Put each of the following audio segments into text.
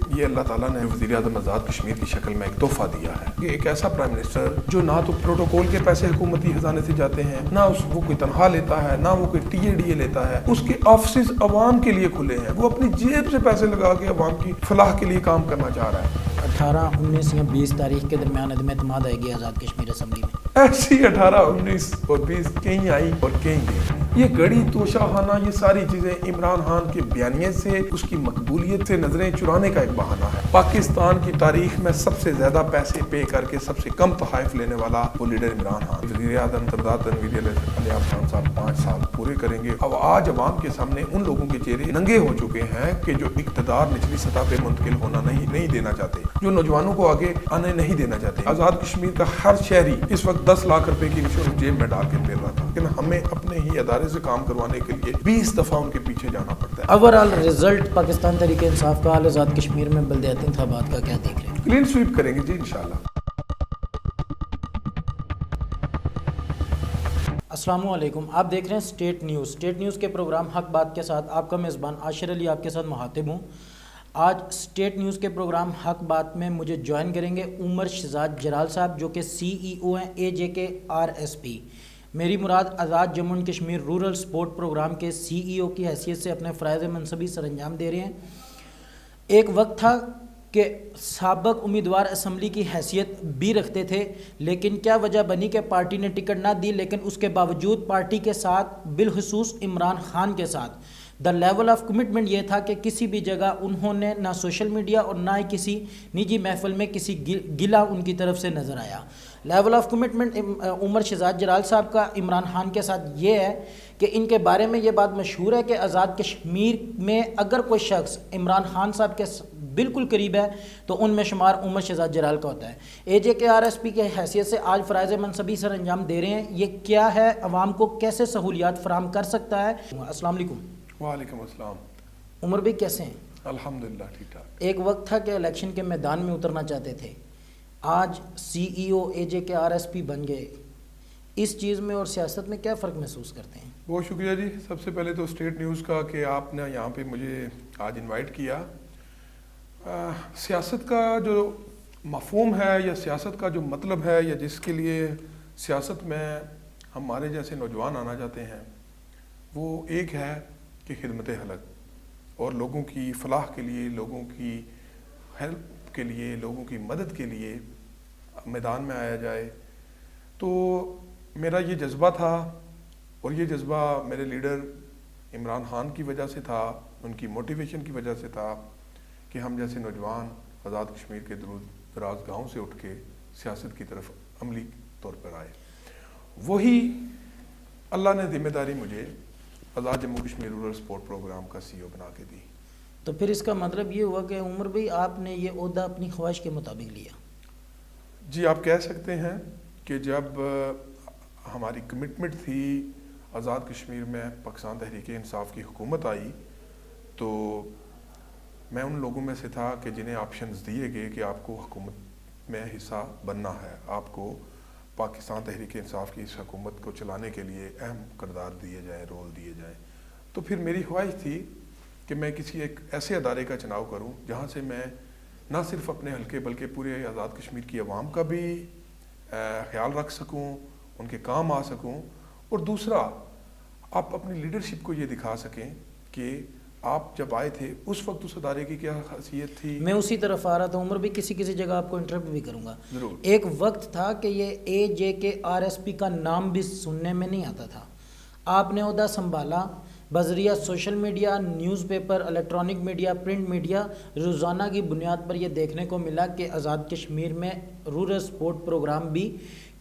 یہ اللہ تعالیٰ نے وزیر اعظم آزاد کشمیر کی شکل میں ایک تحفہ دیا ہے. یہ ایک ایسا پرائم منسٹر جو نہ تو پروٹوکول کے پیسے حکومتی خزانے سے جاتے ہیں، نہ وہ کوئی تنخواہ لیتا ہے، نہ وہ کوئی TADA لیتا ہے. اس کے آفسز عوام کے لیے کھلے ہیں، وہ اپنی جیب سے پیسے لگا کے عوام کی فلاح کے لیے کام کرنا چاہ رہا ہے. 18, 19 یا 20 تاریخ کے درمیان عدم اعتماد آئے گی آزاد کشمیر اسمبلی میں. ایسی 18, 19 اور 20 کہیں آئی اور کہیں گئی. یہ گڑی توشہ خانہ، یہ ساری چیزیں عمران خان کے بیانیے سے، اس کی مقبولیت سے نظریں چرانے کا ایک بہانہ ہے. پاکستان کی تاریخ میں سب سے زیادہ پیسے پے کر کے سب سے کم تحائف لینے والا وہ لیڈر عمران خان. وزیر اعظم سردار تنویر الیاس خان صاحب 5 سال پورے کریں گے. اب آج عوام کے سامنے ان لوگوں کے چہرے ننگے ہو چکے ہیں کہ جو اقتدار نچلی سطح پہ منتقل ہونا نہیں دینا چاہتے، جو نوجوانوں کو آگے آنے نہیں دینا چاہتے. آزاد کشمیر کا ہر شہری اس وقت 10 لاکھ روپے کی انشورنس جیب میں ڈال کے پھر رہا تھا، لیکن ہمیں اپنے ہی ادارے سے کام کروانے کے لیے 20 دفعہ ان کے پیچھے جانا پڑتا ہے. اوورآل رزلٹ پاکستان تحریک انصاف کا حال آزاد کشمیر میں بلدیاتی انتخابات کا کیا دیکھ رہے ہیں؟ کلین سویپ کریں گے جی انشاءاللہ. السلام علیکم، آپ دیکھ رہے ہیں اسٹیٹ نیوز کے پروگرام حق بات کے ساتھ آپ کا میزبان عاشر علی آپ کے ساتھ مخاطب ہوں. آج اسٹیٹ نیوز کے پروگرام حق بات میں مجھے جوائن کریں گے عمر شہزاد جلال صاحب، جو کہ CEO ہیں AJK RSP. میری مراد Azad Jammu and Kashmir rural support program کے CEO کی حیثیت سے اپنے فرائض منصبی سر انجام دے رہے ہیں. ایک وقت تھا کہ سابق امیدوار اسمبلی کی حیثیت بھی رکھتے تھے، لیکن کیا وجہ بنی کہ پارٹی نے ٹکٹ نہ دی، لیکن اس کے باوجود پارٹی کے ساتھ بالخصوص عمران خان کے ساتھ دا لیول آف کمٹمنٹ یہ تھا کہ کسی بھی جگہ انہوں نے نہ سوشل میڈیا اور نہ ہی کسی نجی محفل میں کسی گلہ ان کی طرف سے نظر آیا. لیول آف کمٹمنٹ عمر شہزاد جلال صاحب کا عمران خان کے ساتھ یہ ہے کہ ان کے بارے میں یہ بات مشہور ہے کہ آزاد کشمیر میں اگر کوئی شخص عمران خان صاحب کے بالکل قریب ہے تو ان میں شمار عمر شہزاد جلال کا ہوتا ہے. AJK RSP کی حیثیت سے آج فرائض منصبی سر انجام دے رہے ہیں. یہ کیا ہے، عوام کو کیسے سہولیات فراہم کر سکتا ہے؟ السلام علیکم. وعلیکم السلام. عمر بھائی کیسے ہیں؟ الحمدللہ ٹھیک ٹھاک. ایک وقت تھا کہ الیکشن کے میدان میں اترنا چاہتے تھے، آج CEO AJK RSP بن گئے. اس چیز میں اور سیاست میں کیا فرق محسوس کرتے ہیں؟ بہت شکریہ جی. سب سے پہلے تو اسٹیٹ نیوز کا کہ آپ نے یہاں پہ مجھے آج انوائٹ کیا. سیاست کا جو مفہوم ہے یا سیاست کا جو مطلب ہے یا جس کے لیے سیاست میں ہمارے جیسے نوجوان آنا چاہتے ہیں، وہ ایک ہے کہ خدمت خلق اور لوگوں کی فلاح کے لیے، لوگوں کی ہیلپ کے لیے، لوگوں کی مدد کے لیے میدان میں آیا جائے. تو میرا یہ جذبہ تھا اور یہ جذبہ میرے لیڈر عمران خان کی وجہ سے تھا، ان کی موٹیویشن کی وجہ سے تھا کہ ہم جیسے نوجوان آزاد کشمیر کے دور دراز گاؤں سے اٹھ کے سیاست کی طرف عملی طور پر آئے. وہی اللہ نے ذمہ داری مجھے Azad Jammu Kashmir rural support program کا CEO بنا کے دی. تو پھر اس کا مطلب یہ ہوا کہ عمر بھائی آپ نے یہ عہدہ اپنی خواہش کے مطابق لیا؟ جی آپ کہہ سکتے ہیں کہ جب ہماری کمٹمنٹ تھی آزاد کشمیر میں پاکستان تحریک انصاف کی حکومت آئی، تو میں ان لوگوں میں سے تھا کہ جنہیں آپشنز دیے گئے کہ آپ کو حکومت میں حصہ بننا ہے، آپ کو پاکستان تحریک انصاف کی اس حکومت کو چلانے کے لیے اہم کردار دیے جائیں، رول دیے جائیں. تو پھر میری خواہش تھی کہ میں کسی ایک ایسے ادارے کا چناؤ کروں جہاں سے میں نہ صرف اپنے حلقے بلکہ پورے آزاد کشمیر کی عوام کا بھی خیال رکھ سکوں، ان کے کام آ سکوں، اور دوسرا آپ اپنی لیڈرشپ کو یہ دکھا سکیں کہ آپ جب آئے تھے اس وقت اس ادارے کی کیا حیثیت تھی. میں اسی طرف آ رہا تھا عمر بھی، کسی جگہ آپ کو انٹرپٹ بھی کروں گا. ضرور. ایک وقت تھا کہ یہ AJK RSP کا نام بھی سننے میں نہیں آتا تھا. آپ نے عہدہ سنبھالا، بذریعہ social media, newspaper, electronic media, print media, روزانہ کی بنیاد پر یہ دیکھنے کو ملا کہ آزاد کشمیر میں رورل سپورٹ پروگرام بھی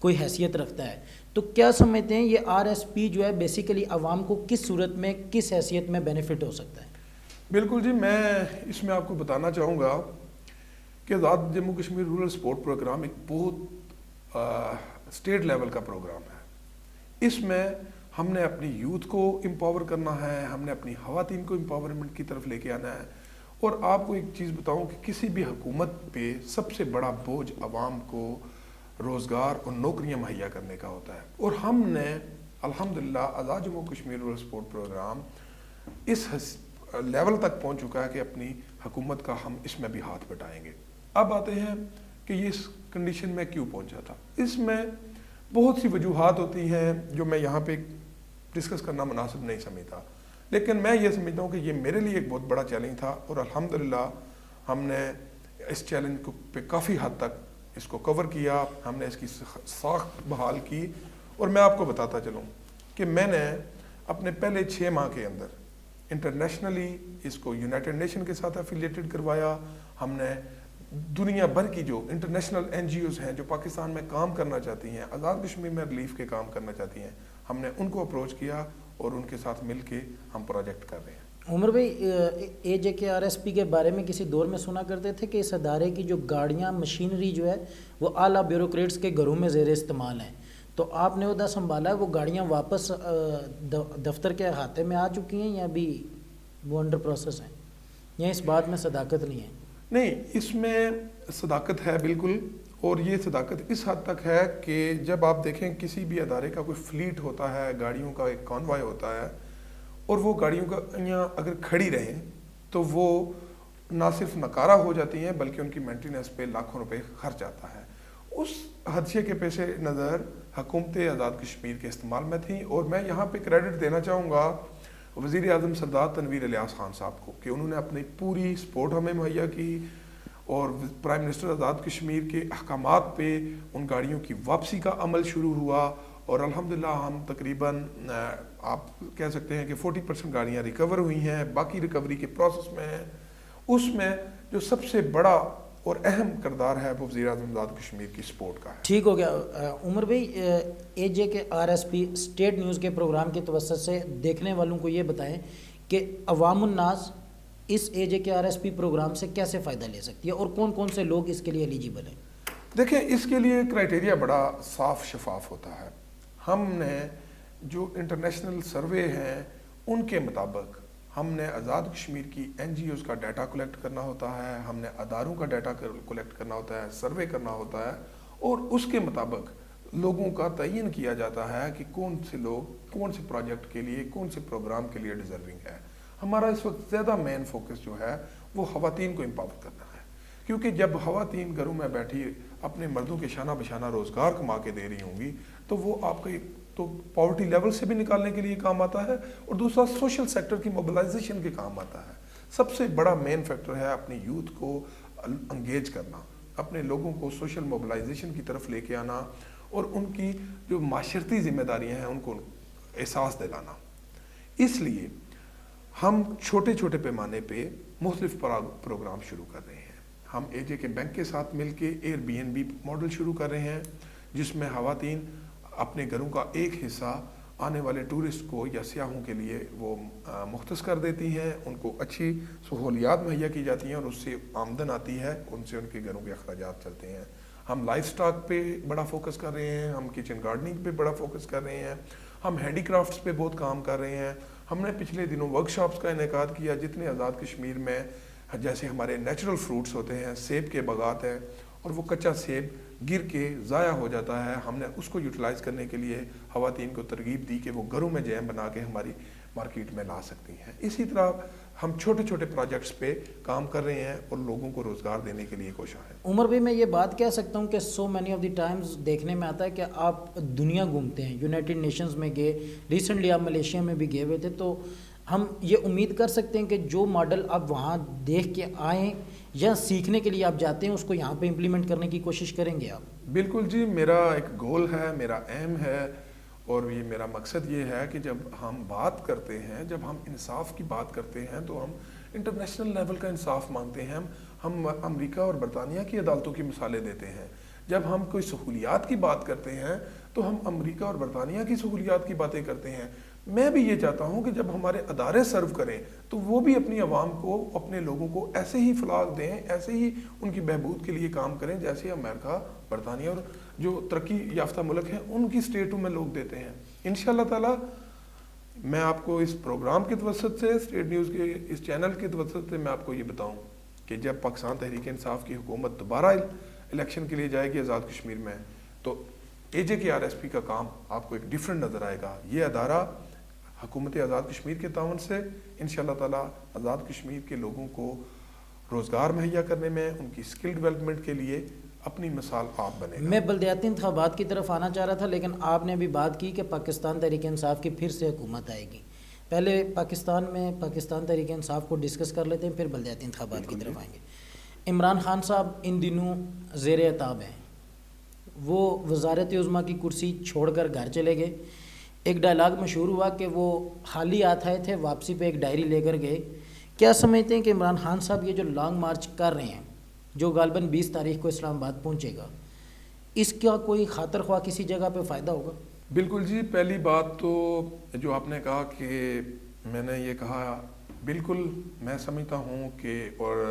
کوئی حیثیت رکھتا ہے. تو کیا سمجھتے ہیں یہ RSP جو ہے بیسیکلی عوام کو کس صورت میں کس حیثیت میں بینیفٹ ہو سکتا ہے؟ بالکل جی، میں اس میں آپ کو بتانا چاہوں گا کہ Azad Jammu Kashmir rural support program ایک بہت اسٹیٹ لیول کا پروگرام ہے. اس میں ہم نے اپنی یوتھ کو امپاور کرنا ہے، ہم نے اپنی خواتین کو امپاورمنٹ کی طرف لے کے آنا ہے. اور آپ کو ایک چیز بتاؤں کہ کسی بھی حکومت پہ سب سے بڑا بوجھ عوام کو روزگار اور نوکریاں مہیا کرنے کا ہوتا ہے. اور ہم نے الحمدللہ Azad Jammu Kashmir rural support program اس لیول تک پہنچ چکا ہے کہ اپنی حکومت کا ہم اس میں بھی ہاتھ بٹائیں گے۔ اب آتے ہیں کہ یہ اس کنڈیشن میں کیوں پہنچا تھا۔ اس میں بہت سی وجوہات ہوتی ہیں جو میں یہاں پہ ڈسکس کرنا مناسب نہیں سمجھتا، لیکن میں یہ سمجھتا ہوں کہ یہ میرے لیے ایک بہت بڑا چیلنج تھا، اور الحمدللہ ہم نے اس چیلنج کو پہ کافی حد تک اس کو کور کیا، ہم نے اس کی ساخت بحال کی۔ اور میں آپ کو بتاتا چلوں کہ میں نے اپنے پہلے 6 ماہ کے اندر انٹرنیشنلی اس کو یونائٹڈ نیشن کے ساتھ افیلیٹڈ کروایا۔ ہم نے دنیا بھر کی جو انٹرنیشنل NGOs ہیں جو پاکستان میں کام کرنا چاہتی ہیں، آزاد کشمیر میں ریلیف کے کام کرنا چاہتی ہیں، ہم نے ان کو اپروچ کیا اور ان کے ساتھ مل کے ہم پروجیکٹ کر رہے ہیں۔ عمر بھائی، AJKRSP کے بارے میں کسی دور میں سنا کرتے تھے کہ اس ادارے کی جو گاڑیاں مشینری جو ہے وہ اعلیٰ بیوروکریٹس کے گھروں میں زیر استعمال ہیں، تو آپ نے عہدہ سنبھالا ہے، وہ گاڑیاں واپس دفتر کے احاطے میں آ چکی ہیں یا بھی وہ انڈر پروسیس ہیں، یا اس بات میں صداقت نہیں ہے؟ نہیں، اس میں صداقت ہے بالکل، اور یہ صداقت اس حد تک ہے کہ جب آپ دیکھیں کسی بھی ادارے کا کوئی فلیٹ ہوتا ہے، گاڑیوں کا ایک کانوائے ہوتا ہے، اور وہ گاڑیوں کا یہاں اگر کھڑی رہیں تو وہ نہ صرف نکارہ ہو جاتی ہیں بلکہ ان کی مینٹیننس پہ لاکھوں روپے خرچ آتا ہے۔ اس حادثے کے پیش نظر حکومت آزاد کشمیر کے استعمال میں تھیں، اور میں یہاں پہ کریڈٹ دینا چاہوں گا وزیر اعظم سردار تنویر الیاس خان صاحب کو کہ انہوں نے اپنی پوری سپورٹ ہمیں مہیا کی، اور پرائم منسٹر آزاد کشمیر کے احکامات پہ ان گاڑیوں کی واپسی کا عمل شروع ہوا، اور الحمدللہ ہم تقریباً آپ کہہ سکتے ہیں کہ 40% گاڑیاں ریکور ہوئی ہیں، باقی ریکوری کے پروسیس میں ہیں۔ اس میں جو سب سے بڑا اور اہم کردار ہے وہ وزیر اعظم آزاد کشمیر کی سپورٹ کا ہے۔ ٹھیک ہو گیا عمر بھائی، AJKRSP اسٹیٹ نیوز کے پروگرام کے توسط سے دیکھنے والوں کو یہ بتائیں کہ عوام الناس اس AJKRSP پروگرام سے کیسے فائدہ لے سکتی ہے، اور کون کون سے لوگ اس کے لیے ایلیجیبل ہیں؟ دیکھیں، اس کے لیے کرائٹیریا بڑا صاف شفاف ہوتا ہے۔ ہم نے جو انٹرنیشنل سروے ہیں ان کے مطابق ہم نے آزاد کشمیر کی NGOs کا ڈیٹا کلیکٹ کرنا ہوتا ہے، ہم نے اداروں کا ڈیٹا کلیکٹ کرنا ہوتا ہے، سروے کرنا ہوتا ہے، اور اس کے مطابق لوگوں کا تعین کیا جاتا ہے کہ کون سے لوگ کون سے پروجیکٹ کے لیے، کون سے پروگرام کے لیے ڈیزرونگ ہے۔ ہمارا اس وقت زیادہ مین فوکس جو ہے وہ خواتین کو امپاور کرنا ہے، کیونکہ جب خواتین گھروں میں بیٹھی اپنے مردوں کے شانہ بشانہ روزگار کما کے دے رہی ہوں گی تو وہ آپ کا تو پاورٹی لیول سے بھی نکالنے کے لیے کام آتا ہے، اور دوسرا سوشل سیکٹر کی موبلائزیشن کے کام آتا ہے۔ سب سے بڑا مین فیکٹر ہے اپنی یوتھ کو انگیج کرنا، اپنے لوگوں کو سوشل موبلائزیشن کی طرف لے کے آنا، اور ان کی جو معاشرتی ذمہ داریاں ہیں ان کو احساس دلانا۔ اس لیے ہم چھوٹے چھوٹے پیمانے پہ مختلف پروگرام شروع کر رہے ہیں۔ ہم AJK بینک کے ساتھ مل کے Airbnb ماڈل شروع کر رہے ہیں، جس میں خواتین اپنے گھروں کا ایک حصہ آنے والے ٹورسٹ کو یا سیاحوں کے لیے وہ مختص کر دیتی ہیں، ان کو اچھی سہولیات مہیا کی جاتی ہیں، اور اس سے آمدن آتی ہے، ان سے ان کے گھروں کے اخراجات چلتے ہیں۔ ہم لائف سٹاک پہ بڑا فوکس کر رہے ہیں، ہم کچن گارڈننگ پہ بڑا فوکس کر رہے ہیں، ہم ہینڈی کرافٹس پہ بہت کام کر رہے ہیں۔ ہم نے پچھلے دنوں ورکشاپس کا انعقاد کیا، جتنے آزاد کشمیر میں جیسے ہمارے نیچرل فروٹس ہوتے ہیں، سیب کے باغات ہیں، اور وہ کچا سیب گر کے ضائع ہو جاتا ہے، ہم نے اس کو یوٹیلائز کرنے کے لیے خواتین کو ترغیب دی کہ وہ گھروں میں جیم بنا کے ہماری مارکیٹ میں لا سکتی ہیں۔ اسی طرح ہم چھوٹے چھوٹے پروجیکٹس پہ کام کر رہے ہیں اور لوگوں کو روزگار دینے کے لیے کوشاں ہیں۔ عمر بھائی، میں یہ بات کہہ سکتا ہوں کہ so many of the Times دیکھنے میں آتا ہے کہ آپ دنیا گھومتے ہیں، یونائٹڈ نیشنز میں گئے، ریسنٹلی آپ ملیشیا میں بھی گئے ہوئے تھے، تو ہم یہ امید کر سکتے ہیں کہ جو ماڈل آپ وہاں دیکھ کے آئیں یا سیکھنے کے لیے آپ جاتے ہیں اس کو یہاں پہ امپلیمنٹ کرنے کی کوشش کریں گے آپ؟ بالکل جی، میرا ایک گول ہے، میرا ایم ہے، اور یہ میرا مقصد یہ ہے کہ جب ہم بات کرتے ہیں، جب ہم انصاف کی بات کرتے ہیں تو ہم انٹرنیشنل لیول کا انصاف مانگتے ہیں، ہم امریکہ اور برطانیہ کی عدالتوں کی مثالیں دیتے ہیں۔ جب ہم کوئی سہولیات کی بات کرتے ہیں تو ہم امریکہ اور برطانیہ کی سہولیات کی باتیں کرتے ہیں۔ میں بھی یہ چاہتا ہوں کہ جب ہمارے ادارے سرو کریں تو وہ بھی اپنی عوام کو، اپنے لوگوں کو ایسے ہی فلاح دیں، ایسے ہی ان کی بہبود کے لیے کام کریں جیسے امریکہ، برطانیہ اور جو ترقی یافتہ ملک ہیں ان کی اسٹیٹوں میں لوگ دیتے ہیں۔ انشاءاللہ تعالی میں آپ کو اس پروگرام کے توسط سے، اسٹیٹ نیوز کے اس چینل کے توسط سے میں آپ کو یہ بتاؤں کہ جب پاکستان تحریک انصاف کی حکومت دوبارہ الیکشن کے لیے جائے گی آزاد کشمیر میں، تو AJKRSP کا کام آپ کو ایک ڈیفرنٹ نظر آئے گا۔ یہ ادارہ حکومت آزاد کشمیر کے تعاون سے انشاءاللہ تعالی آزاد کشمیر کے لوگوں کو روزگار مہیا کرنے میں، ان کی اسکل ڈیولپمنٹ کے لیے اپنی مثال آپ بنے گا۔ میں بلدیاتی انتخابات کی طرف آنا چاہ رہا تھا، لیکن آپ نے ابھی بات کی کہ پاکستان تحریک انصاف کی پھر سے حکومت آئے گی۔ پہلے پاکستان تحریک انصاف کو ڈسکس کر لیتے ہیں، پھر بلدیاتی انتخابات کی طرف آئیں گے۔ عمران خان صاحب ان دنوں زیر عتاب ہیں، وہ وزارت عظمیٰ کی کرسی چھوڑ کر گھر چلے گئے۔ ایک ڈائلاگ مشہور ہوا کہ وہ حالی ہاتھ آئے تھے، واپسی پہ ایک ڈائری لے کر گئے۔ کیا سمجھتے ہیں کہ عمران خان صاحب یہ جو لانگ مارچ کر رہے ہیں، جو غالباً 20 تاریخ کو اسلام آباد پہنچے گا، اس کا کوئی خاطر خواہ کسی جگہ پہ فائدہ ہوگا؟ بالکل جی، پہلی بات تو جو آپ نے کہا کہ میں نے یہ کہا، بالکل میں سمجھتا ہوں کہ، اور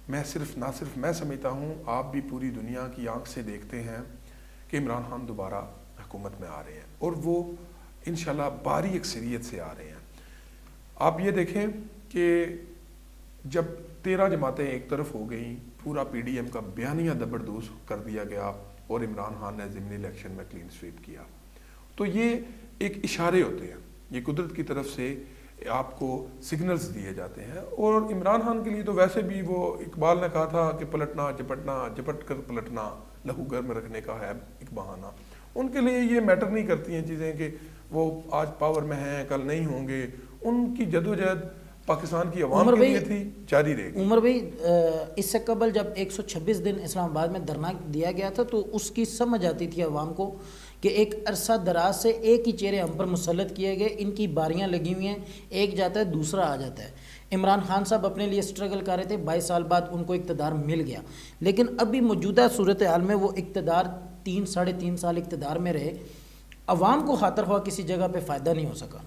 نہ صرف میں سمجھتا ہوں، آپ بھی پوری دنیا کی آنکھ سے دیکھتے ہیں کہ عمران خان دوبارہ حکومت میں آ رہے ہیں، اور وہ انشاءاللہ بھاری اکثریت سے آ رہے ہیں۔ آپ یہ دیکھیں کہ جب 13 جماعتیں ایک طرف ہو گئیں، پورا پی ڈی ایم کا بیانیہ زبردوز کر دیا گیا اور عمران خان نے ضمنی الیکشن میں کلین سویپ کیا، تو یہ ایک اشارے ہوتے ہیں، یہ قدرت کی طرف سے آپ کو سگنلز دیے جاتے ہیں۔ اور عمران خان کے لیے تو ویسے بھی، وہ اقبال نے کہا تھا کہ پلٹنا جپٹنا، جپٹ کر پلٹنا لہو گرم رکھنے کا ہے ایک بہانہ۔ ان کے لیے یہ میٹر نہیں کرتی ہیں چیزیں کہ وہ آج پاور میں ہیں کل نہیں ہوں گے، ان کی جدوجہد پاکستان کی عوام کے لیے تھی، جاری رہے گی۔ عمر بھائی، اس سے قبل جب 126 دن اسلام آباد میں دھرنا دیا گیا تھا تو اس کی سمجھ آتی تھی عوام کو کہ ایک عرصہ دراز سے ایک ہی چہرے ہم پر مسلط کیے گئے، ان کی باریاں لگی ہوئی ہیں، ایک جاتا ہے دوسرا آ جاتا ہے۔ عمران خان صاحب اپنے لیے اسٹرگل کر رہے تھے، 22 سال بعد ان کو اقتدار مل گیا، لیکن ابھی موجودہ صورتحال میں وہ اقتدار 3-3.5 سال اقتدار میں رہے، عوام کو خاطر خواہ کسی جگہ پہ فائدہ نہیں ہو سکا۔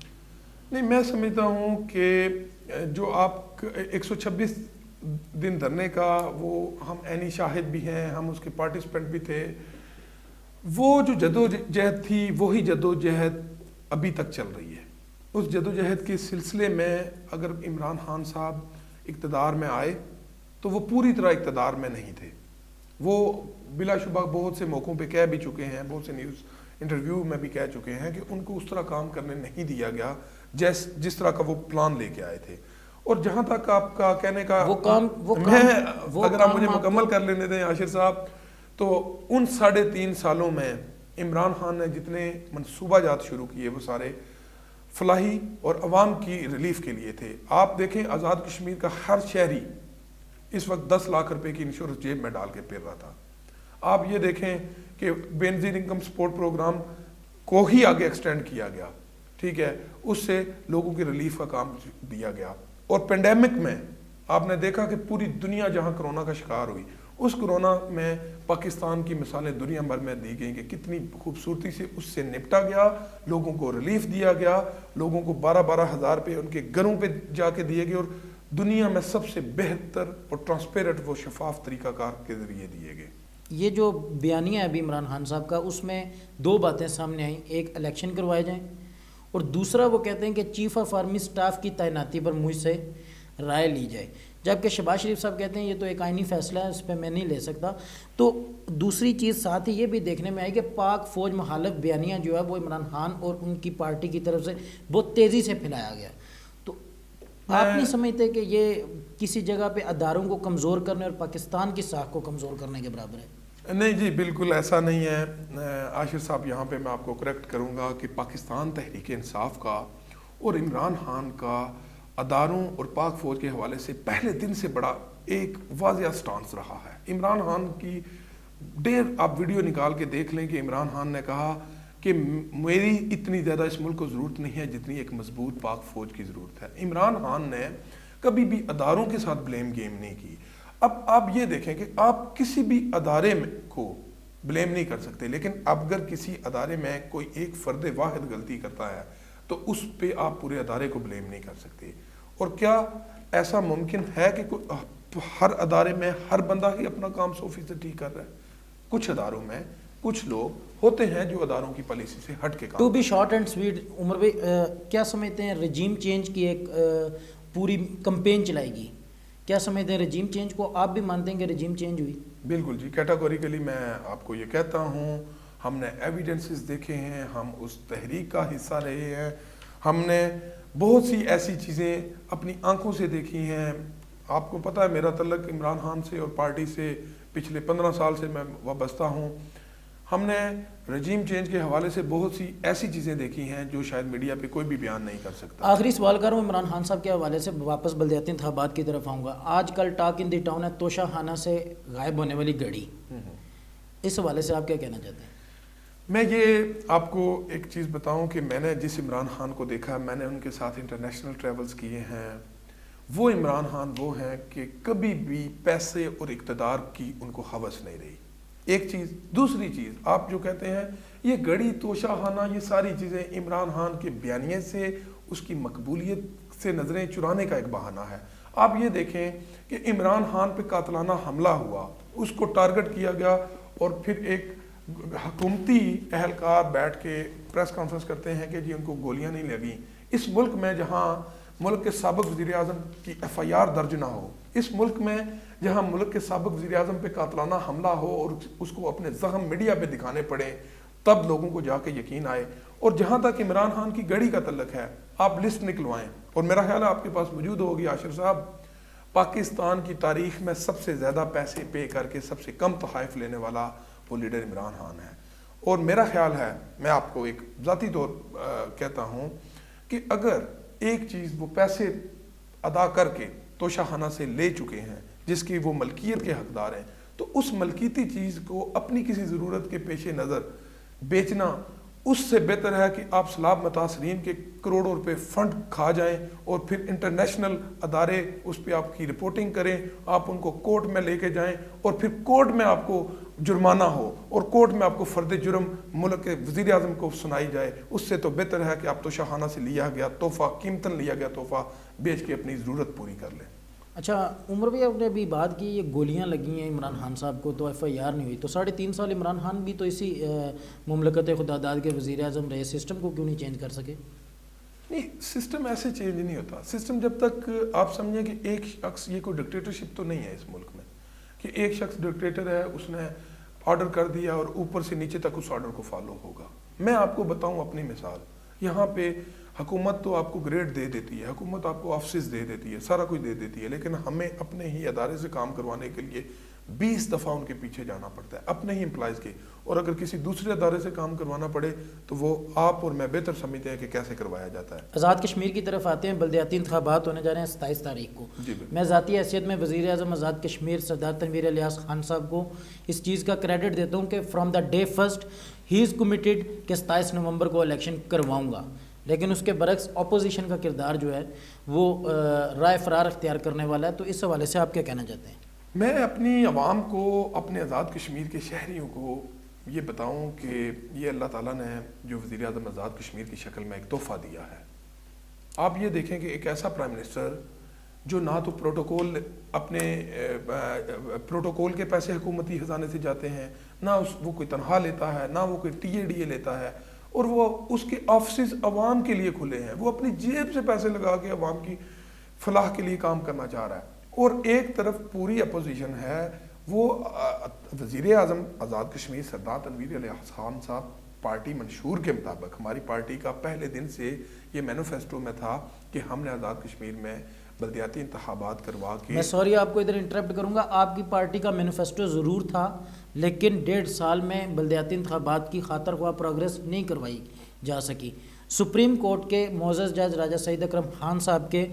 نہیں، میں سمجھتا ہوں کہ جو آپ 126 دن دھرنے کا، وہ ہم عینی شاہد بھی ہیں، ہم اس کے پارٹیسپینٹ بھی تھے، وہ جو جدوجہد تھی وہی جدوجہد ابھی تک چل رہی ہے۔ اس جدوجہد کے سلسلے میں اگر عمران خان صاحب اقتدار میں آئے تو وہ پوری طرح اقتدار میں نہیں تھے، وہ بلا شبہ بہت سے موقعوں پہ کہہ بھی چکے ہیں، بہت سے نیوز انٹرویو میں بھی کہہ چکے ہیں کہ ان کو اس طرح کام کرنے نہیں دیا گیا جس طرح کا وہ پلان لے کے آئے تھے۔ اور جہاں تک آپ کا کہنے کا، اگر آپ مجھے مکمل کر لینے دیں عاشر صاحب، تو ان 3.5 سالوں میں عمران خان نے جتنے منصوبہ جات شروع کیے وہ سارے فلاحی اور عوام کی ریلیف کے لیے تھے۔ آپ دیکھیں آزاد کشمیر کا ہر شہری اس وقت 10 لاکھ روپے کی انشورنس جیب میں ڈال کے پھر رہا تھا۔ آپ یہ دیکھیں کہ بینظیر انکم سپورٹ پروگرام کو ہی آگے ایکسٹینڈ کیا گیا، ٹھیک ہے، اس سے لوگوں کی ریلیف کا کام دیا گیا۔ اور پینڈیمک میں آپ نے دیکھا کہ پوری دنیا جہاں کرونا کا شکار ہوئی، اس کرونا میں پاکستان کی مثالیں دنیا بھر میں دی گئیں کہ کتنی خوبصورتی سے اس سے نپٹا گیا، لوگوں کو ریلیف دیا گیا، لوگوں کو 12 ہزار روپے ان کے گھروں پہ جا کے دیے گئے، اور دنیا میں سب سے بہتر اور ٹرانسپیرنٹ وہ شفاف طریقہ کار کے ذریعے دیے گئے۔ یہ جو بیانیہ ہے ابھی عمران خان صاحب کا، اس میں 2 باتیں سامنے آئیں، ایک الیکشن کروائے جائیں، اور دوسرا وہ کہتے ہیں کہ چیف آف آرمی سٹاف کی تعیناتی پر مجھ سے رائے لی جائے، جبکہ شہباز شریف صاحب کہتے ہیں یہ تو ایک آئینی فیصلہ ہے، اس پہ میں نہیں لے سکتا۔ تو دوسری چیز ساتھ ہی یہ بھی دیکھنے میں آئی کہ پاک فوج مخالف بیانیہ جو ہے وہ عمران خان اور ان کی پارٹی کی طرف سے بہت تیزی سے پھیلایا گیا، تو آپ نہیں سمجھتے کہ یہ کسی جگہ پہ اداروں کو کمزور کرنے اور پاکستان کی ساکھ کو کمزور کرنے کے برابر ہے؟ نہیں جی، بالکل ایسا نہیں ہے عاشر صاحب، یہاں پہ میں آپ کو کریکٹ کروں گا کہ پاکستان تحریک انصاف کا اور عمران خان کا اداروں اور پاک فوج کے حوالے سے پہلے دن سے بڑا ایک واضح سٹانس رہا ہے۔ عمران خان کی آپ ویڈیو نکال کے دیکھ لیں کہ عمران خان نے کہا کہ میری اتنی زیادہ اس ملک کو ضرورت نہیں ہے جتنی ایک مضبوط پاک فوج کی ضرورت ہے۔ عمران خان نے کبھی بھی اداروں کے ساتھ بلیم گیم نہیں کی۔ اب آپ یہ دیکھیں کہ آپ کسی بھی ادارے کو بلیم نہیں کر سکتے، لیکن اگر کسی ادارے میں کوئی ایک فرد واحد غلطی کرتا ہے تو اس پہ آپ پورے ادارے کو بلیم نہیں کر سکتے۔ اور کیا ایسا ممکن ہے کہ ہر ادارے میں ہر بندہ ہی اپنا کام 100% ٹھیک کر رہا ہے؟ کچھ اداروں میں کچھ لوگ ہوتے ہیں جو اداروں کی پالیسی سے ہٹ کے کام۔ To be short and sweet, Umar بھائی کیا سمجھتے ہیں رجیم چینج کی ایک پوری کمپین چلائی گی، کیا سمجھتے ہیں رجیم چینج کو؟ آپ بھی مانتے ہیں کہ رجیم چینج ہوئی؟ بالکل جی، کیٹاگوریکلی میں آپ کو یہ کہتا ہوں، ہم نے ایویڈنسز دیکھے ہیں، ہم اس تحریک کا حصہ رہے ہیں، ہم نے بہت سی ایسی چیزیں اپنی آنکھوں سے دیکھی ہیں. آپ کو پتہ ہے میرا تعلق عمران خان سے اور پارٹی سے پچھلے 15 سال سے میں وابستہ ہوں. ہم نے رجیم چینج کے حوالے سے بہت سی ایسی چیزیں دیکھی ہیں جو شاید میڈیا پہ کوئی بھی بیان نہیں کر سکتا. آخری سوال کروں عمران خان صاحب کے حوالے سے, واپس بلدیاتی انتخابات کی طرف آؤں گا. آج کل ٹاک ان دی ٹاؤن ہے توشہ خانہ سے غائب ہونے والی گڑی, اس حوالے سے آپ کیا کہنا چاہتے ہیں؟ میں یہ آپ کو ایک چیز بتاؤں کہ میں نے جس عمران خان کو دیکھا, میں نے ان کے ساتھ انٹرنیشنل ٹریولز کیے ہیں. وہ عمران خان وہ ہیں کہ کبھی بھی پیسے اور اقتدار کی ان کو ہوس نہیں رہی. ایک چیز. دوسری چیز, آپ جو کہتے ہیں یہ گڑی توشہ خانہ, یہ ساری چیزیں عمران خان کے بیانیے سے, اس کی مقبولیت سے نظریں چرانے کا ایک بہانہ ہے. آپ یہ دیکھیں کہ عمران خان پہ قاتلانہ حملہ ہوا, اس کو ٹارگٹ کیا گیا, اور پھر ایک حکومتی اہلکار بیٹھ کے پریس کانفرنس کرتے ہیں کہ جی ان کو گولیاں نہیں لگیں. اس ملک میں جہاں ملک کے سابق وزیر اعظم کی ایف آئی آر درج نہ ہو, اس ملک میں جہاں ملک کے سابق وزیر اعظم پہ قاتلانہ حملہ ہو اور اس کو اپنے زخم میڈیا پہ دکھانے پڑے, تب لوگوں کو جا کے یقین آئے. اور جہاں تک عمران خان کی گڑی کا تعلق ہے, آپ لسٹ نکلوائیں, اور میرا خیال ہے آپ کے پاس موجود ہوگی عاشر صاحب, پاکستان کی تاریخ میں سب سے زیادہ پیسے پے کر کے سب سے کم تحائف لینے والا وہ لیڈر عمران خان ہے. اور میرا خیال ہے, میں آپ کو ایک ذاتی طور کہتا ہوں کہ اگر ایک چیز وہ پیسے ادا کر کے توشہ خانہ سے لے چکے ہیں جس کی وہ ملکیت کے حقدار ہیں, تو اس ملکیتی چیز کو اپنی کسی ضرورت کے پیش نظر بیچنا اس سے بہتر ہے کہ آپ سیلاب متاثرین کے کروڑوں روپے فنڈ کھا جائیں اور پھر انٹرنیشنل ادارے اس پہ آپ کی رپورٹنگ کریں, آپ ان کو کورٹ میں لے کے جائیں, اور پھر کورٹ میں آپ کو جرمانہ ہو اور کورٹ میں آپ کو فرد جرم ملک کے وزیر اعظم کو سنائی جائے. اس سے تو بہتر ہے کہ آپ توشہ خانہ سے لیا گیا تحفہ, قیمتاً لیا گیا تحفہ بیچ کے اپنی ضرورت پوری کر لیں. اچھا عمر بھائی, آپ نے ابھی بات کی یہ گولیاں لگی ہیں عمران خان صاحب کو تو ایف آئی آر نہیں ہوئی, تو 3.5 سال عمران خان بھی تو اسی مملکت خدا داد کے وزیر اعظم رہے, سسٹم کو کیوں نہیں چینج کر سکے؟ نہیں, سسٹم ایسے چینج نہیں ہوتا. سسٹم جب تک آپ سمجھیں کہ ایک شخص, یہ کوئی ڈکٹیٹرشپ تو نہیں ہے اس ملک میں کہ ایک شخص ڈکٹیٹر ہے, اس نے آرڈر کر دیا اور اوپر سے نیچے تک اس آرڈر کو فالو ہوگا. میں آپ کو بتاؤں اپنی مثال, یہاں پہ حکومت تو آپ کو گریڈ دے دیتی ہے, حکومت آپ کو آفسز دے دیتی ہے, سارا کچھ دے دیتی ہے, لیکن ہمیں اپنے ہی ادارے سے کام کروانے کے لیے 20 دفعہ ان کے پیچھے جانا پڑتا ہے, اپنے ہی امپلائز کے. اور اگر کسی دوسرے ادارے سے کام کروانا پڑے تو وہ آپ اور میں بہتر سمجھتے ہیں کہ کیسے کروایا جاتا ہے. آزاد کشمیر کی طرف آتے ہیں. بلدیاتی انتخابات ہونے جا رہے ہیں 27 تاریخ کو. میں ذاتی حیثیت میں وزیر اعظم آزاد کشمیر سردار تنویر الیاس خان صاحب کو اس چیز کا کریڈٹ دیتا ہوں کہ from the day first he is committed کہ 27 نومبر کو الیکشن کرواؤں گا, لیکن اس کے برعکس اپوزیشن کا کردار جو ہے وہ رائے فرار اختیار کرنے والا ہے. تو اس حوالے سے آپ کیا کہنا چاہتے ہیں؟ میں اپنی عوام کو, اپنے آزاد کشمیر کے شہریوں کو یہ بتاؤں کہ یہ اللہ تعالیٰ نے جو وزیر اعظم آزاد کشمیر کی شکل میں ایک تحفہ دیا ہے. آپ یہ دیکھیں کہ ایک ایسا پرائم منسٹر جو نہ تو پروٹوکول, اپنے پروٹوکول کے پیسے حکومتی خزانے سے جاتے ہیں, نہ وہ کوئی تنخواہ لیتا ہے, نہ وہ کوئی ٹی اے ڈی اے لیتا ہے, اور وہ اس کے آفسز عوام کے لیے کھلے ہیں, وہ اپنی جیب سے پیسے لگا کے عوام کی فلاح کے لیے کام کرنا چاہ رہا ہے. اور ایک طرف پوری اپوزیشن ہے, وہ وزیر اعظم آزاد کشمیر سردار تنویر الیاس خان صاحب پارٹی منشور کے مطابق, ہماری پارٹی کا پہلے دن سے یہ مینیفیسٹو میں تھا کہ ہم نے آزاد کشمیر میں بلدیاتی انتخابات کروا کے. میں سوری آپ کو ادھر انٹرپٹ کروں گا, آپ کی پارٹی کا مینیفیسٹو ضرور تھا, لیکن 1.5 سال میں بلدیاتی انتخابات کی خاطر خواہ پروگریس نہیں کروائی جا سکی. سپریم کورٹ کے معزز جج راجہ سعید اکرم خان صاحب کے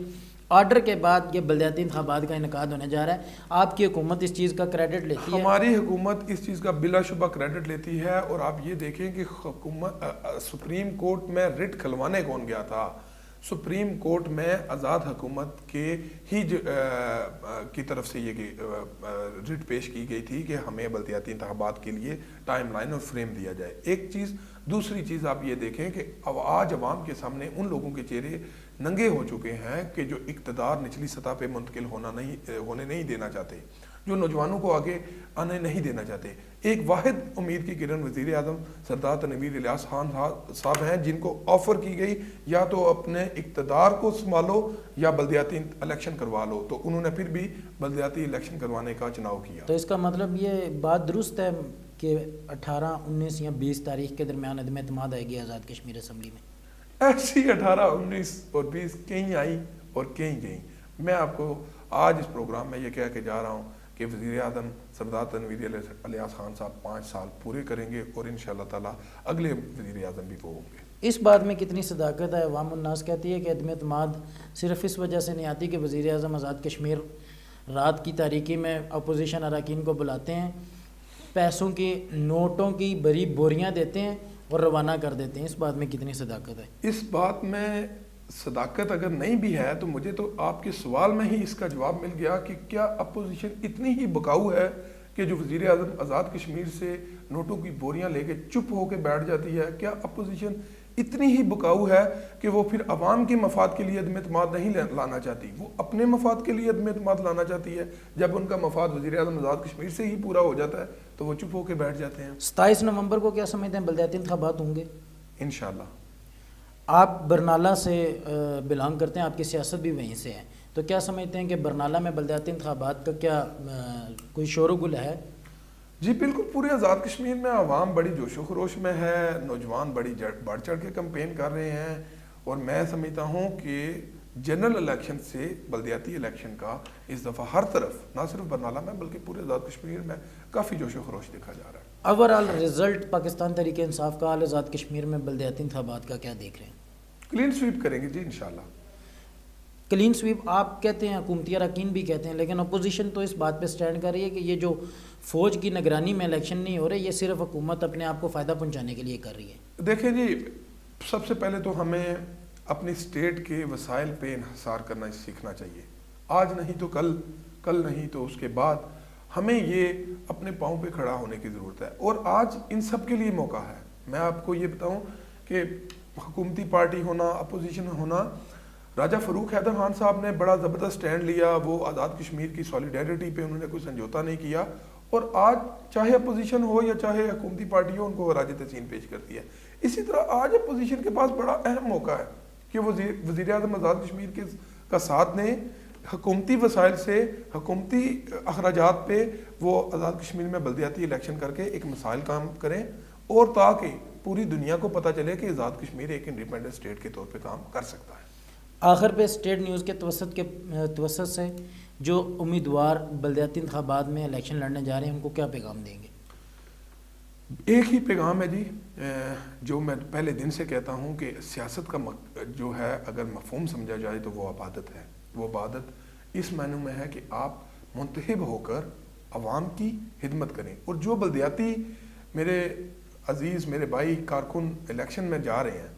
آرڈر کے بعد یہ بلدیاتی انتخابات کا انعقاد ہونے جا رہا ہے. آپ کی حکومت اس چیز کا کریڈٹ لیتی ہے؟ ہماری حکومت اس چیز کا بلا شبہ کریڈٹ لیتی ہے. اور آپ یہ دیکھیں کہ حکومت سپریم کورٹ میں رٹ کھلوانے کون گیا تھا؟ سپریم کورٹ میں آزاد حکومت کے ہی کی طرف سے یہ رٹ پیش کی گئی تھی کہ ہمیں بلدیاتی انتخابات کے لیے ٹائم لائن اور فریم دیا جائے. ایک چیز. دوسری چیز آپ یہ دیکھیں کہ آج عوام کے سامنے ان لوگوں کے چہرے ننگے ہو چکے ہیں کہ جو اقتدار نچلی سطح پہ منتقل ہونے نہیں دینا چاہتے, جو نوجوانوں کو آگے آنے نہیں دینا چاہتے. ایک واحد امید کی کرن وزیر اعظم سردار تنویر الیاس خان صاحب ہیں, جن کو آفر کی گئی یا تو اپنے اقتدار کو سنبھالو یا بلدیاتی الیکشن کروا لو, تو انہوں نے پھر بھی بلدیاتی الیکشن کروانے کا چناؤ کیا. تو اس کا مطلب یہ بات درست ہے کہ 18, 19 یا 20 تاریخ کے درمیان عدم اعتماد آئے گی آزاد کشمیر اسمبلی میں؟ ایسی 18, 19 اور 20 کہیں آئی اور کہیں گئیں. میں آپ کو آج اس پروگرام میں یہ کہہ کے جا رہا ہوں کہ وزیر اعظم سردار تنویر الیاس خان صاحب 5 سال پورے کریں گے اور انشاءاللہ تعالیٰ اگلے وزیر اعظم بھی وہ ہوں گے. اس بات میں کتنی صداقت ہے؟ عوام الناس کہتی ہے کہ عدم اعتماد صرف اس وجہ سے نہیں آتی کہ وزیر اعظم آزاد کشمیر رات کی تاریکی میں اپوزیشن اراکین کو بلاتے ہیں، پیسوں کی نوٹوں کی بڑی بوریاں دیتے ہیں اور روانہ کر دیتے ہیں. اس بات میں کتنی صداقت ہے؟ اس بات میں صداقت اگر نہیں بھی ہے تو مجھے تو آپ کے سوال میں ہی اس کا جواب مل گیا کہ کیا اپوزیشن اتنی ہی بکاؤ ہے کہ جو وزیر اعظم آزاد کشمیر سے نوٹوں کی بوریاں لے کے چپ ہو کے بیٹھ جاتی ہے؟ کیا اپوزیشن اتنی ہی بکاؤ ہے کہ وہ پھر عوام کے مفاد کے لیے عدم اعتماد نہیں لانا چاہتی، وہ اپنے مفاد کے لیے عدم اعتماد لانا چاہتی ہے؟ جب ان کا مفاد وزیر اعظم آزاد کشمیر سے ہی پورا ہو جاتا ہے تو وہ چپ ہو کے بیٹھ جاتے ہیں. 27 نومبر کو کیا سمجھتے ہیں بلدیاتی انتخابات ہوں گے؟ انشاءاللہ. آپ برنالہ سے بلانگ کرتے ہیں، آپ کی سیاست بھی وہیں سے ہے، تو کیا سمجھتے ہیں کہ برنالہ میں بلدیاتی انتخابات کا کیا کوئی شور و گل ہے؟ جی بالکل، پورے آزاد کشمیر میں عوام بڑی جوش و خروش میں ہے، نوجوان بڑی بڑھ چڑھ کے کمپین کر رہے ہیں، اور میں سمجھتا ہوں کہ جنرل الیکشن سے بلدیاتی الیکشن کا اس دفعہ ہر طرف، نہ صرف برنالہ میں بلکہ پورے آزاد کشمیر میں کافی جوش و خروش دیکھا جا رہا ہے. اوورآل رزلٹ پاکستان تحریک انصاف کا حال آزاد کشمیر میں بلدیاتی انتخابات کا کیا دیکھ رہے ہیں؟ کلین سویپ کریں گے جی انشاءاللہ. کلین سویپ آپ کہتے ہیں، حکومتی اراکین بھی کہتے ہیں، لیکن اپوزیشن تو اس بات پہ سٹینڈ کر رہی ہے کہ یہ جو فوج کی نگرانی میں الیکشن نہیں ہو رہے، یہ صرف حکومت اپنے آپ کو فائدہ پہنچانے کے لیے کر رہی ہے. دیکھیں جی، سب سے پہلے تو ہمیں اپنی اسٹیٹ کے وسائل پہ انحصار کرنا سیکھنا چاہیے. آج نہیں تو کل، کل نہیں تو اس کے بعد ہمیں یہ اپنے پاؤں پہ کھڑا ہونے کی ضرورت ہے، اور آج ان سب کے لیے موقع ہے. میں آپ کو یہ بتاؤں کہ حکومتی پارٹی ہونا، اپوزیشن ہونا، راجہ فاروق حیدر خان صاحب نے بڑا زبردست سٹینڈ لیا. وہ آزاد کشمیر کی سولیڈیرٹی پہ انہوں نے کوئی سمجھوتا نہیں کیا، اور آج چاہے اپوزیشن ہو یا چاہے حکومتی پارٹی ہو، ان کو خراج تحسین پیش کرتی ہے. اسی طرح آج اپوزیشن کے پاس بڑا اہم موقع ہے کہ وہ وزیر اعظم آزاد کشمیر کا ساتھ دیں، حکومتی وسائل سے، حکومتی اخراجات پہ وہ آزاد کشمیر میں بلدیاتی الیکشن کر کے ایک مسائل کام کریں، اور تاکہ پوری دنیا کو پتہ چلے کہ آزاد کشمیر ایک انڈیپینڈنٹ اسٹیٹ کے طور پہ کام کر سکتا ہے. آخر پہ اسٹیٹ نیوز کے توسط سے جو امیدوار بلدیاتی انتخابات میں الیکشن لڑنے جا رہے ہیں، ان کو کیا پیغام دیں گے؟ ایک ہی پیغام ہے جی، جو میں پہلے دن سے کہتا ہوں کہ سیاست کا جو ہے اگر مفہوم سمجھا جائے تو وہ عبادت ہے. وہ عبادت اس معنی میں ہے کہ آپ منتخب ہو کر عوام کی خدمت کریں، اور جو بلدیاتی میرے عزیز، میرے بھائی کارکن الیکشن میں جا رہے ہیں،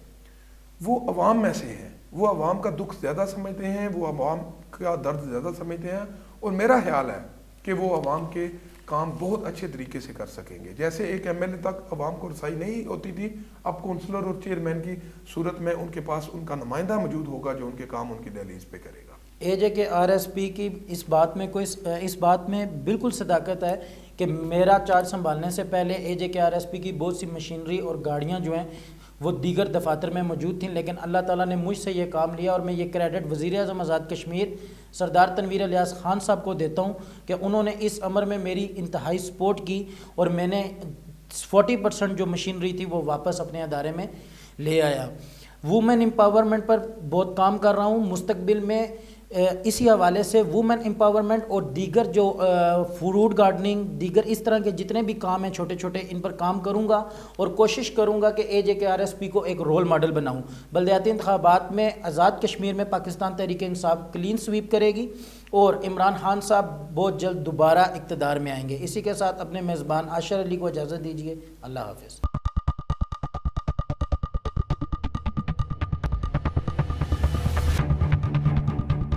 وہ عوام میں سے ہیں، وہ عوام کا دکھ زیادہ سمجھتے ہیں، وہ عوام کا درد زیادہ سمجھتے ہیں، اور میرا خیال ہے کہ وہ عوام کے کام بہت اچھے طریقے سے کر سکیں گے. جیسے ایک ایم ایل اے تک عوام کو رسائی نہیں ہوتی تھی، اب کونسلر اور چیئرمین کی صورت میں ان کے پاس ان کا نمائندہ موجود ہوگا جو ان کے کام ان کی دہلیز پہ کرے گا. اے جے کے آر ایس پی کی اس بات میں بالکل صداقت ہے کہ میرا چارج سنبھالنے سے پہلے اے جے کے آر ایس پی کی بہت سی مشینری اور گاڑیاں جو ہیں وہ دیگر دفاتر میں موجود تھیں، لیکن اللہ تعالیٰ نے مجھ سے یہ کام لیا، اور میں یہ کریڈٹ وزیر اعظم آزاد کشمیر سردار تنویر الیاس خان صاحب کو دیتا ہوں کہ انہوں نے اس امر میں میری انتہائی سپورٹ کی، اور میں نے 40% جو مشینری تھی وہ واپس اپنے ادارے میں لے آیا. وومن امپاورمنٹ پر بہت کام کر رہا ہوں. مستقبل میں اسی حوالے سے وومن امپاورمنٹ اور دیگر جو فروٹ گارڈننگ، دیگر اس طرح کے جتنے بھی کام ہیں چھوٹے چھوٹے، ان پر کام کروں گا، اور کوشش کروں گا کہ اے جے کے آر ایس پی کو ایک رول ماڈل بناؤں. بلدیاتی انتخابات میں آزاد کشمیر میں پاکستان تحریک انصاف کلین سویپ کرے گی، اور عمران خان صاحب بہت جلد دوبارہ اقتدار میں آئیں گے. اسی کے ساتھ اپنے میزبان عاشر علی کو اجازت دیجیے. اللہ حافظ.